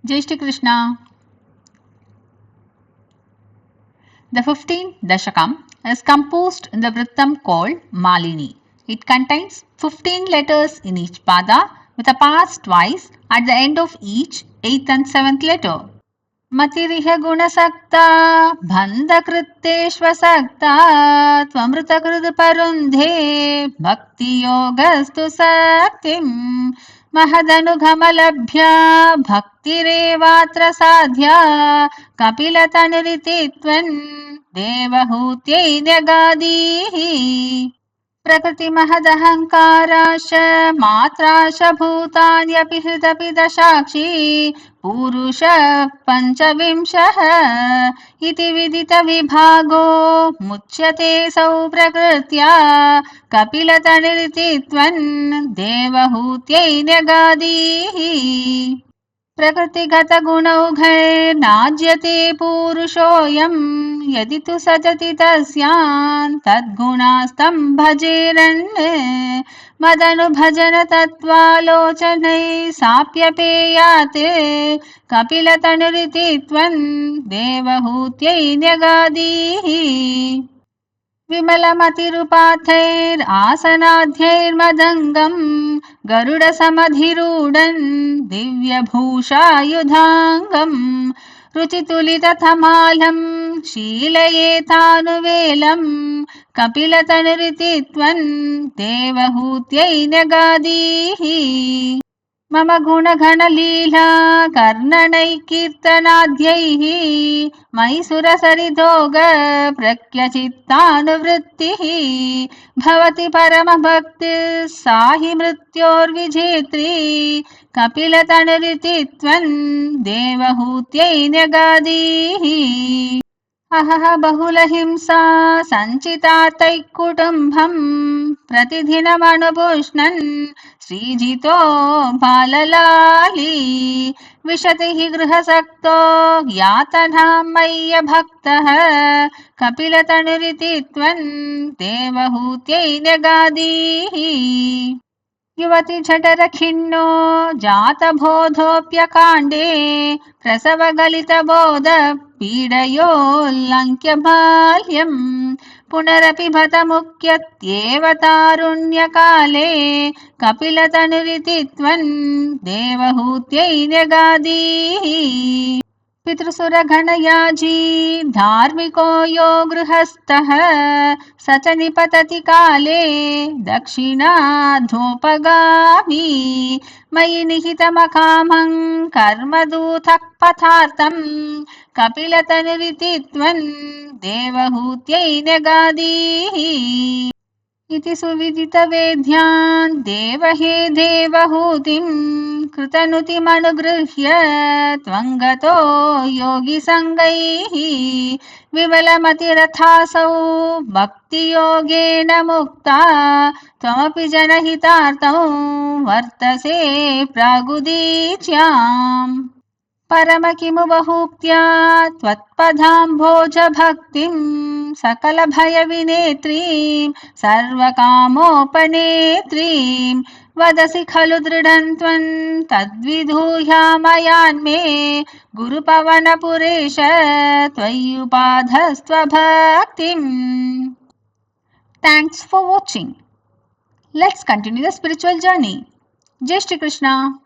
Jai Shri Krishna. The 15th Dashakam is composed in the Vrittam called Malini. It contains 15 letters in each pada with a pass twice at the end of each 8th and 7th letter. Matiriha gunasakta bandhakritteshvasakta tvamritakrid parundhe bhakti yogastu saktim महदनुगमलभ्या भक्तिरेवात्र साध्या कपिलतनुरितित्वन् देवहूत्यै न्यगादीः प्रकृतिमहदहङ्काराश मात्राश भूतान्यपि हृदपि दशाक्षी पुरुषः पञ्चविंशः इति विदितविभागो मुच्यते सौ प्रकृत्या कपिलतनुरितित्वन् देवहूत्यै न्यगादीः प्रकृतिगतगुणौघैर्नाज्यते पूरुषोऽयं यदि तु सजति तस्यान् तद्गुणास्तं भजेरन् मदनुभजन तत्त्वालोचनैः साप्यपेयात् कपिलतनुरितित्वन् देवहूत्यै न्यगादीः विमलमतिरुपाथैरासनाध्यैर्मदङ्गं गरुडसमधिरूढन् दिव्यभूषायुधाङ्गं रुचितुलितथमालं शीलयेतानुवेलं कपिलतनुरितित्वन् देवहूत्यै न्यगादीः मम गुणगणलीला कर्णनैकीर्तनाद्यैः मैसुरसरिदोग प्रख्यचित्तानुवृत्तिः भवति परमभक्तिः सा हि मृत्योर्विजेत्री कपिलतनुरितित्वन् देवहूत्यै न्यगादीः अहह बहुलहिंसा सञ्चितातैः कुटुम्बं प्रतिदिनमनुपुष्णन् श्रीजितो बाललाली विशति हि गृहसक्तो यातनां मय्यभक्तः कपिलतनुरितित्वन् देवहूत्यै न्यगादीः युवति झठरखिन्नो जातबोधोऽप्यकाण्डे प्रसवगलितबोध पीडयोल्लङ्घ्य बाल्यम् पुनरपि भतमुख्यत्येव तारुण्यकाले कपिलतनुरितित्वन् देवहूत्यै न्यगादीः पितृसुरगणयाजी धार्मिको यो गृहस्थः स च निपतति काले दक्षिणाधोपगामी मयि निहितमकामं कर्मदूतः पथार्थं कपिलतनुरितित्वन् देवहूत्यै न्यगादीः इति सुविदितवेद्यान् देवहे देवहूतिं कृतनुतिमनुगृह्य त्वङ्गतो योगिसङ्गैः विमलमतिरथासौ भक्तियोगेन मुक्ता त्वमपि जनहितार्थं वर्तसे प्रागुदीच्याम् परम किमु बहुक्त्या त्वत्पदाम्भोजभक्तिं सकलभयविनेत्रीं सर्वकामोपनेत्रीं वदसि खलु दृढं त्वं तद्विधूयामयान्मे गुरुपवनपुरेश त्वय्युपाधस्त्वभक्तिम्. Thanks for watching. Let's continue the spiritual journey. Jai Shri Krishna.